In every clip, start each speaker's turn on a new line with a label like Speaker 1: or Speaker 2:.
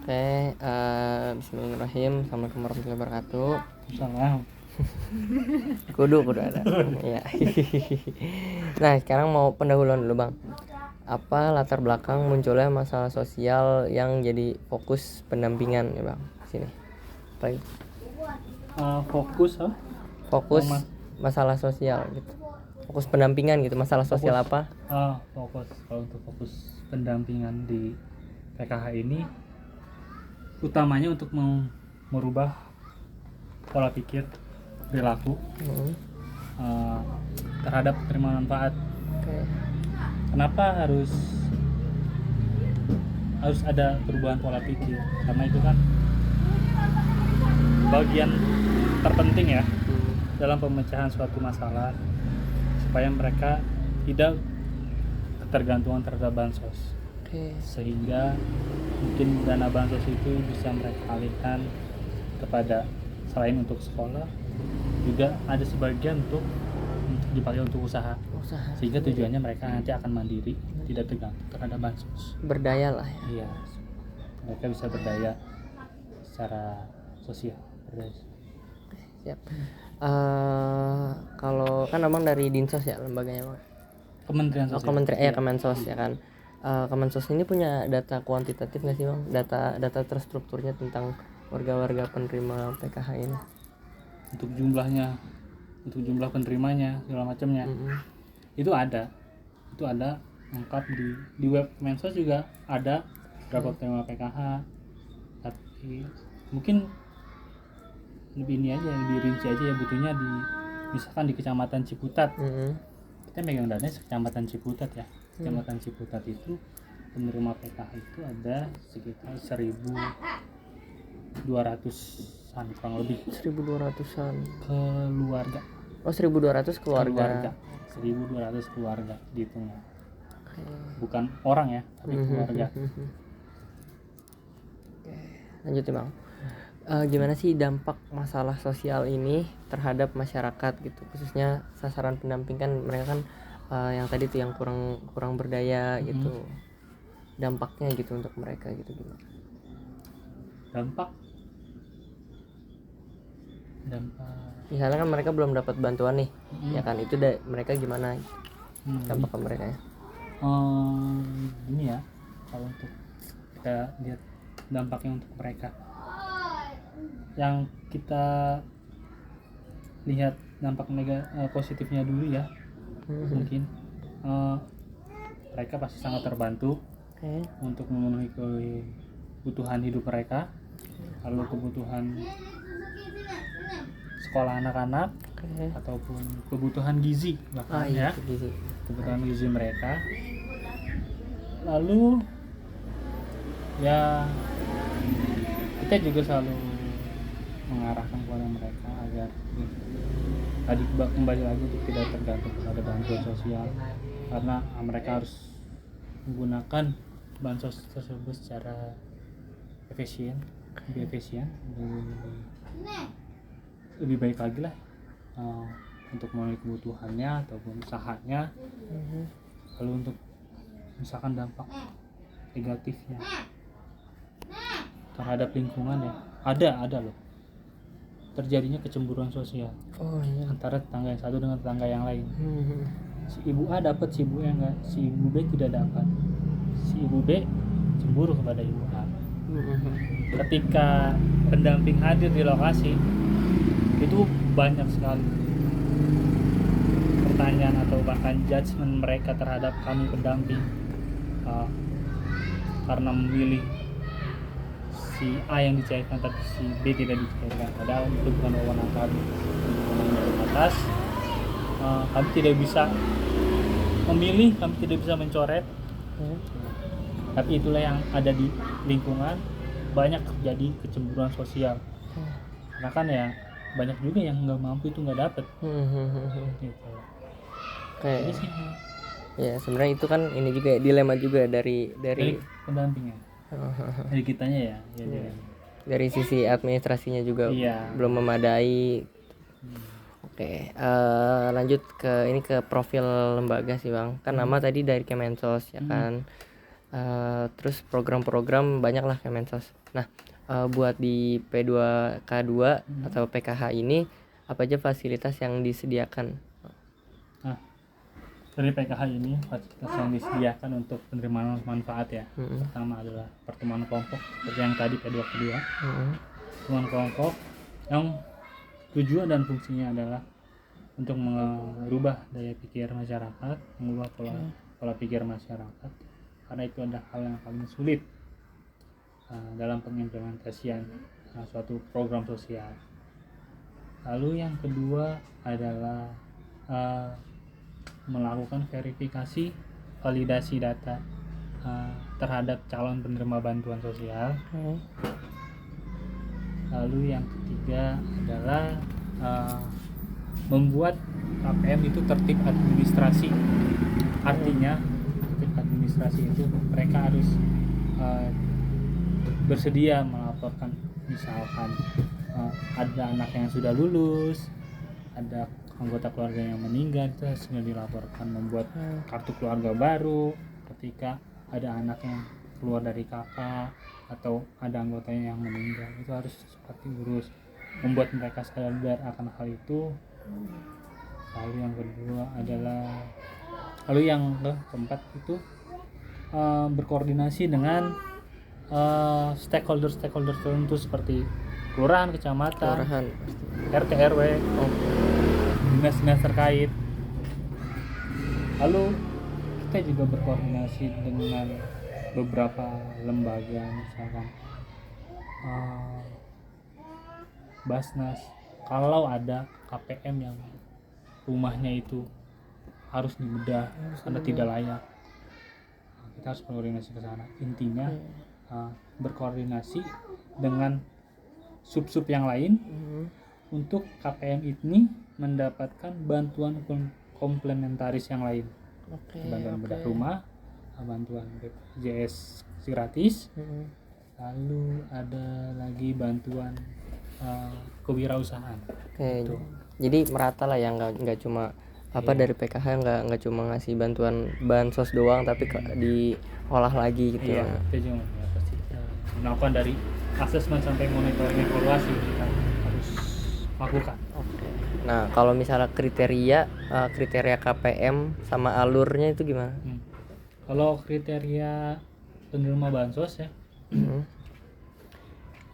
Speaker 1: Oke, bismillahirrahmanirrahim. Assalamualaikum warahmatullahi wabarakatuh.
Speaker 2: Salam.
Speaker 1: Kudu ada. Ya. Nah, sekarang mau pendahuluan dulu, Bang. Apa latar belakang munculnya masalah sosial yang jadi fokus pendampingan ya, Bang? Sini. Baik.
Speaker 2: Fokus
Speaker 1: Fokus
Speaker 2: Mas.
Speaker 1: masalah sosial gitu. Fokus pendampingan gitu, masalah sosial apa?
Speaker 2: Fokus kalau untuk fokus pendampingan di PKH ini utamanya untuk merubah pola pikir perilaku terhadap penerima manfaat.
Speaker 1: Oke.
Speaker 2: Kenapa harus ada perubahan pola pikir? Karena itu kan bagian terpenting ya dalam pemecahan suatu masalah, supaya mereka tidak ketergantungan terhadap bansos.
Speaker 1: Oke.
Speaker 2: Sehingga mungkin dana bansos itu bisa mereka alihkan kepada, selain untuk sekolah, juga ada sebagian untuk dipakai untuk usaha. Sehingga tujuannya mereka nanti akan mandiri, tidak tergantung terhadap bansos.
Speaker 1: Berdaya lah ya.
Speaker 2: Iya, mereka bisa berdaya secara sosial.
Speaker 1: Siap. Kalau kan abang dari Dinsos ya lembaganya, Bang.
Speaker 2: Kementerian Sosial.
Speaker 1: Kementerian Kemensos ya kan. Kemensos ini punya data kuantitatif nggak sih, Bang? Data terstrukturnya tentang warga-warga penerima PKH ini.
Speaker 2: Untuk jumlahnya, untuk jumlah penerimanya segala macamnya, itu ada lengkap di web Kemensos juga ada berapa penerima PKH. Tapi mungkin lebih ini aja, lebih rinci aja ya, butuhnya misalkan di Kecamatan Ciputat. Kita megang datanya Kecamatan Ciputat ya. Kecamatan Ciputat itu penerima PKH itu ada sekitar 1.200-an kurang lebih.
Speaker 1: 1.200-an
Speaker 2: keluarga.
Speaker 1: 1.200 keluarga.
Speaker 2: 1.200 keluarga dihitungnya. Bukan orang ya, tapi keluarga.
Speaker 1: Lanjut ya, Bang. Gimana sih dampak masalah sosial ini terhadap masyarakat gitu, khususnya sasaran pendamping kan mereka kan yang tadi tuh yang kurang berdaya gitu, dampaknya gitu untuk mereka gitu gimana?
Speaker 2: Dampak
Speaker 1: misalnya kan mereka belum dapat bantuan nih, ya kan, itu mereka gimana dampak ke mereka ya?
Speaker 2: Ini ya, kalau untuk kita lihat dampaknya untuk mereka, yang kita lihat dampak positifnya dulu ya. Mungkin mereka pasti sangat terbantu untuk memenuhi kebutuhan hidup mereka, lalu kebutuhan sekolah anak-anak, ataupun kebutuhan gizi bahkan kebutuhan gizi mereka. Lalu ya kita juga selalu mengarahkan kepada mereka agar tadi kembali lagi untuk tidak tergantung pada bantuan sosial, karena mereka harus menggunakan bansos tersebut secara lebih efisien, lebih baik lagi lah untuk memenuhi kebutuhannya ataupun usahanya. Lalu untuk misalkan dampak negatifnya terhadap lingkungan ya, ada loh, terjadinya kecemburuan sosial antara tetangga yang satu dengan tetangga yang lain. Si ibu A dapat, si ibu A enggak, si ibu B tidak dapat, si ibu B cemburu kepada ibu A. Ketika pendamping hadir di lokasi, itu banyak sekali pertanyaan atau bahkan judgement mereka terhadap kami pendamping, karena memilih si A yang dicairkan tapi si B tidak dicairkan, padahal itu bukan wewenang kami, dari atas. Kami tidak bisa memilih, kami tidak bisa mencoret, tapi itulah yang ada di lingkungan. Banyak terjadi kecemburuan sosial, karena kan ya banyak juga yang nggak mampu itu nggak dapet gitu.
Speaker 1: Kayak sih ya, sebenarnya itu kan ini juga dilema juga dari
Speaker 2: pendampingnya, dari kitanya ya.
Speaker 1: Dari sisi administrasinya juga belum memadai. Oke, lanjut ke profil lembaga sih, Bang. Kan nama tadi dari Kemensos ya kan. Terus program-program banyak lah Kemensos. Nah, buat di P2K2 atau PKH ini apa aja fasilitas yang disediakan?
Speaker 2: Nah, dari PKH ini fasilitas yang disediakan untuk penerimaan manfaat ya. Pertama adalah pertemuan kelompok seperti yang tadi P2K2. Pertemuan kelompok yang tujuan dan fungsinya adalah untuk merubah daya pikir masyarakat, mengubah pola pikir masyarakat, karena itu adalah hal yang paling sulit dalam pengimplementasian suatu program sosial. Lalu yang kedua adalah melakukan verifikasi validasi data terhadap calon penerima bantuan sosial. Lalu yang ketiga adalah membuat KPM itu tertib administrasi. Artinya tertib administrasi itu mereka harus bersedia melaporkan, misalkan ada anak yang sudah lulus, ada anggota keluarga yang meninggal, itu harus dilaporkan. Membuat kartu keluarga baru ketika ada anak yang keluar dari kakak atau ada anggotanya yang meninggal, itu harus cepat diurus, membuat mereka sadar akan hal itu. Lalu yang keempat itu berkoordinasi dengan stakeholder tertentu seperti kelurahan, kecamatan, RT RW, dinas-dinas terkait. Lalu kita juga berkoordinasi dengan beberapa lembaga, misalkan Basnas, kalau ada KPM yang rumahnya itu harus dibedah karena tidak layak, kita harus berkoordinasi ke sana. Intinya berkoordinasi dengan sub-sub yang lain untuk KPM ini mendapatkan bantuan komplementaris yang lain. Bantuan bedah rumah, bantuan BPJS gratis, lalu ada lagi bantuan kewirausahaan.
Speaker 1: Gitu. Jadi merata lah ya, nggak cuma dari PKH nggak cuma ngasih bantuan bansos doang, tapi diolah lagi gitu.
Speaker 2: Kita juga pasti melakukan dari asesmen sampai monitoring evaluasi kita harus lakukan.
Speaker 1: Nah, kalau misalnya kriteria KPM sama alurnya itu gimana?
Speaker 2: Kalau kriteria penerima bansos ya,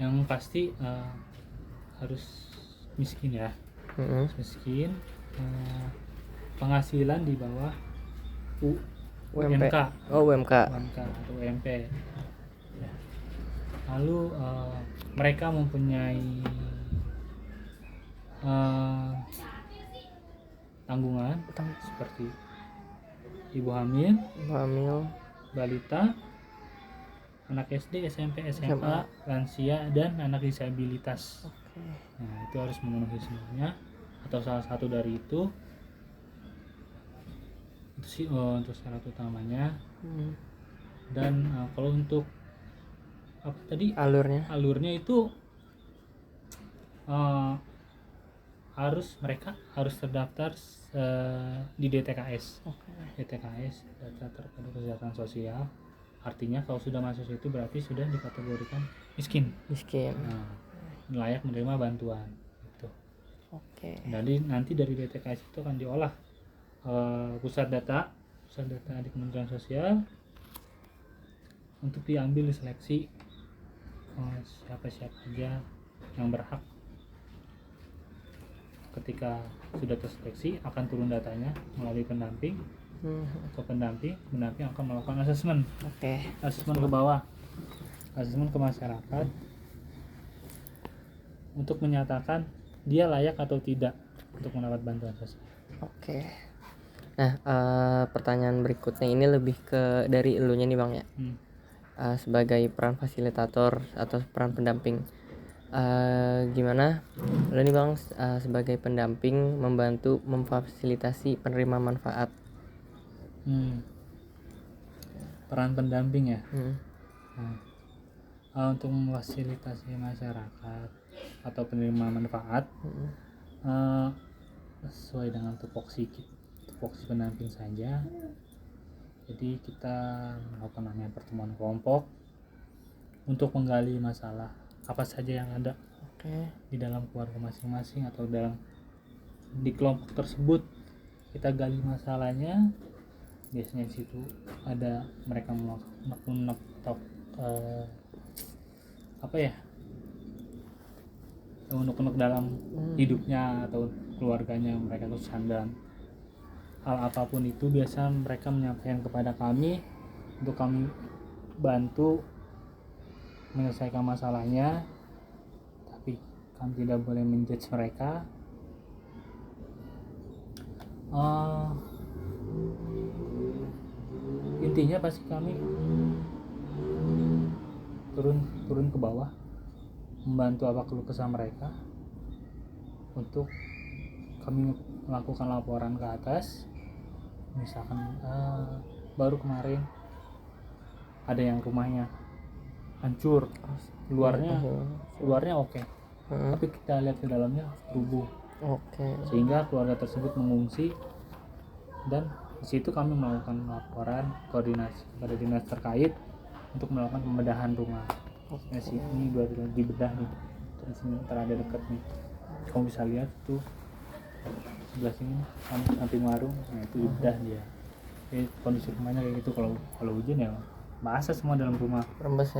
Speaker 2: yang pasti harus miskin ya, miskin, penghasilan di bawah UMK.
Speaker 1: UMK
Speaker 2: atau UMP. Lalu mereka mempunyai tanggungan seperti ibu hamil, balita, anak SD, SMP, SMA, lansia, dan anak disabilitas. Nah, itu harus memenuhi semuanya atau salah satu dari itu sih untuk syarat utamanya. Dan kalau untuk apa tadi alurnya itu mereka harus terdaftar di DTKS. DTKS, data terpadu kesejahteraan sosial. Artinya kalau sudah masuk situ berarti sudah dikategorikan miskin. Nah, layak menerima bantuan gitu. Jadi nanti dari DTKS itu akan diolah pusat data di Kementerian Sosial untuk diambil diseleksi siapa aja yang berhak. Ketika sudah terseleksi akan turun datanya melalui pendamping. Ke pendamping akan melakukan asesmen. Asesmen ke bawah, asesmen ke masyarakat untuk menyatakan dia layak atau tidak untuk mendapat bantuan sosial.
Speaker 1: Nah, pertanyaan berikutnya ini lebih ke dari elunya nih Bang ya. Sebagai peran fasilitator atau peran pendamping, gimana lu nih Bang sebagai pendamping membantu memfasilitasi penerima manfaat?
Speaker 2: Peran pendamping ya. Untuk memfasilitasi masyarakat atau penerima manfaat sesuai dengan tupoksi pendamping saja, Jadi kita melakukan namanya pertemuan kelompok untuk menggali masalah apa saja yang ada di dalam keluarga masing-masing atau di kelompok tersebut. Kita gali masalahnya. Biasanya di situ ada mereka mengetok unek-unek dalam hidupnya atau keluarganya mereka kesusahan, dan hal apapun itu biasa mereka menyampaikan kepada kami untuk kami bantu menyelesaikan masalahnya, tapi kami tidak boleh menjudge mereka. Intinya pasti kami turun ke bawah membantu apa keluh kesah mereka untuk kami melakukan laporan ke atas. Misalkan baru kemarin ada yang rumahnya hancur, luarnya oke. Tapi kita lihat ke dalamnya rubuh. Sehingga keluarga tersebut mengungsi, dan di situ kami melakukan laporan koordinasi pada dinas terkait untuk melakukan pembedahan rumah. Ini dibedah nih, terus ini terada dekat nih, kamu bisa lihat tuh sebelah sini samping warung, nah itu dibedah dia. Jadi kondisi rumahnya kayak gitu. Kalau hujan ya basah semua dalam rumah, rembes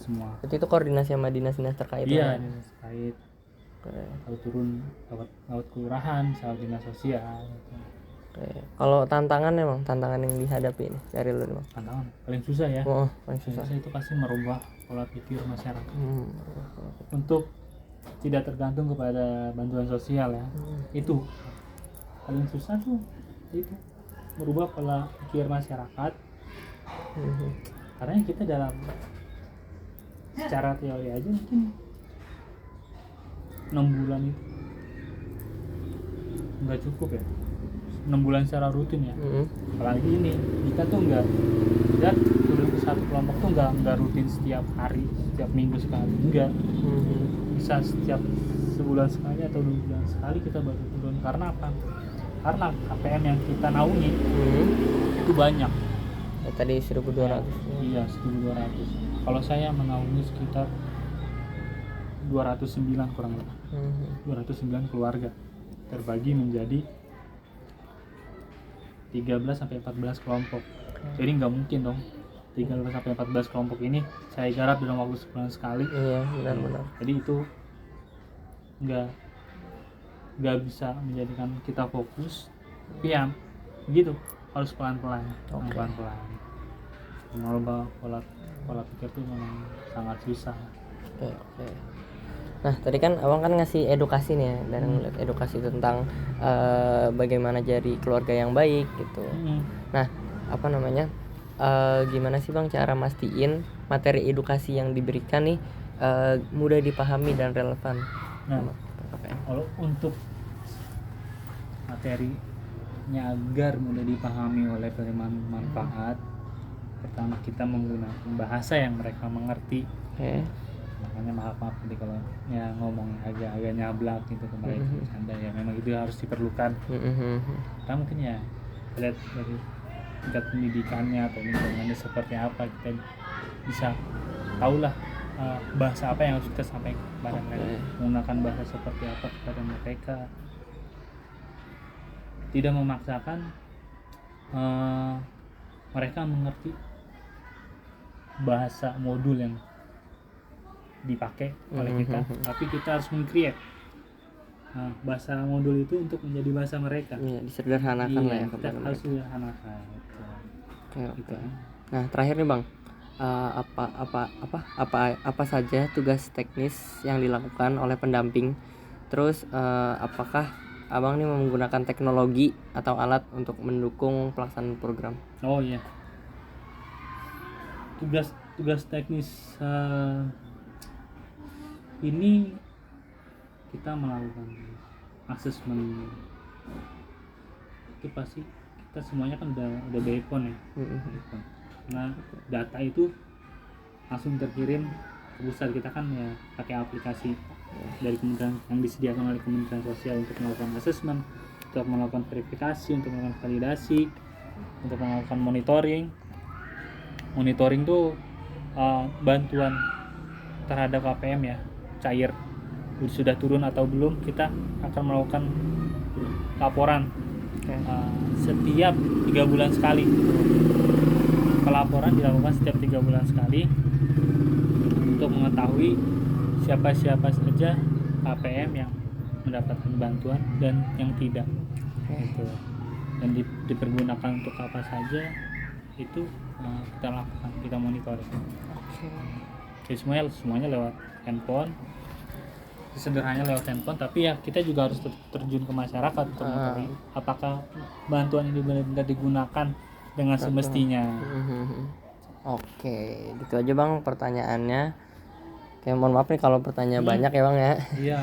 Speaker 2: semua.
Speaker 1: Jadi itu koordinasi sama dinas-dinas terkait.
Speaker 2: Iya, dinas terkait. Kalau turun lewat kelurahan, sama dinas sosial gitu.
Speaker 1: Kalau tantangan yang dihadapi ini dari lu nih,
Speaker 2: tantangan paling susah ya.
Speaker 1: Paling susah
Speaker 2: itu pasti merubah pola pikir masyarakat untuk tidak tergantung kepada bantuan sosial ya. Itu paling susah tuh, itu merubah pola pikir masyarakat. Karena kita dalam secara teori aja mungkin 6 bulan itu nggak cukup ya, 6 bulan secara rutin ya. Apalagi ini kita tuh nggak turun ke satu kelompok tuh nggak rutin setiap hari, setiap minggu sekali, enggak. Bisa setiap sebulan sekali atau 2 bulan sekali kita baru turun. Karena apa? Karena KPM yang kita naungi itu banyak.
Speaker 1: Tadi 1.200.
Speaker 2: Iya, 1.200. Kalau saya menaungi sekitar 209 kurang lebih. 209 keluarga terbagi menjadi 13 sampai 14 kelompok. Jadi nggak mungkin dong 13 sampai 14 kelompok ini saya garap dalam waktu sebulan sekali.
Speaker 1: Iya, benar.
Speaker 2: Jadi itu nggak bisa menjadikan kita fokus. Tapi ya begitu, harus pelan-pelan. Merubah pola pikir itu memang sangat susah.
Speaker 1: Nah, tadi kan abang kan ngasih edukasi nih ya, dan ngeliat edukasi tentang bagaimana jadi keluarga yang baik gitu. Nah, gimana sih bang cara mastiin materi edukasi yang diberikan nih mudah dipahami dan relevan?
Speaker 2: Kalau untuk materinya agar mudah dipahami oleh penerima manfaat, pertama kita menggunakan bahasa yang mereka mengerti. Makanya maaf jadi kalau ya ngomong agak nyablak gitu kemarin bercanda ya, memang itu harus diperlukan. Kita mungkin ya lihat dari tingkat pendidikannya atau lingkungannya seperti apa, kita bisa tahulah bahasa apa yang harus kita sampaikan kepada mereka, menggunakan bahasa seperti apa kepada mereka. Tidak memaksakan mereka mengerti bahasa modul yang dipakai oleh kita, tapi kita harus meng-create bahasa modul itu untuk menjadi bahasa mereka.
Speaker 1: Disederhanakan lah ya,
Speaker 2: kita harus sederhanakan.
Speaker 1: Oke. Nah, terakhir nih bang, apa saja tugas teknis yang dilakukan oleh pendamping? Terus apakah abang nih menggunakan teknologi atau alat untuk mendukung pelaksanaan program?
Speaker 2: Oh iya, tugas teknis ini kita melakukan asesmen. Itu pasti kita semuanya kan udah Bepon ya. Nah, data itu langsung terkirim ke pusat. Kita kan ya pakai aplikasi dari kementerian yang disediakan oleh Kementerian Sosial untuk melakukan asesmen, untuk melakukan verifikasi, untuk melakukan validasi. untuk melakukan monitoring. Monitoring tuh bantuan terhadap KPM ya, cair sudah turun atau belum, kita akan melakukan laporan setiap 3 bulan sekali. Pelaporan dilakukan setiap 3 bulan sekali untuk mengetahui siapa-siapa saja KPM yang mendapatkan bantuan dan yang tidak. Gitu. Dan dipergunakan untuk apa saja itu kita lakukan, kita monitoring. Jadi semuanya lewat handphone. Sederhananya lewat handphone, tapi ya kita juga harus terjun ke masyarakat untuk mengetahui apakah bantuan ini benar-benar digunakan dengan semestinya.
Speaker 1: Oke, gitu aja Bang pertanyaannya. Kayak mohon maaf nih kalau pertanyaan banyak ya Bang ya.
Speaker 2: Iya.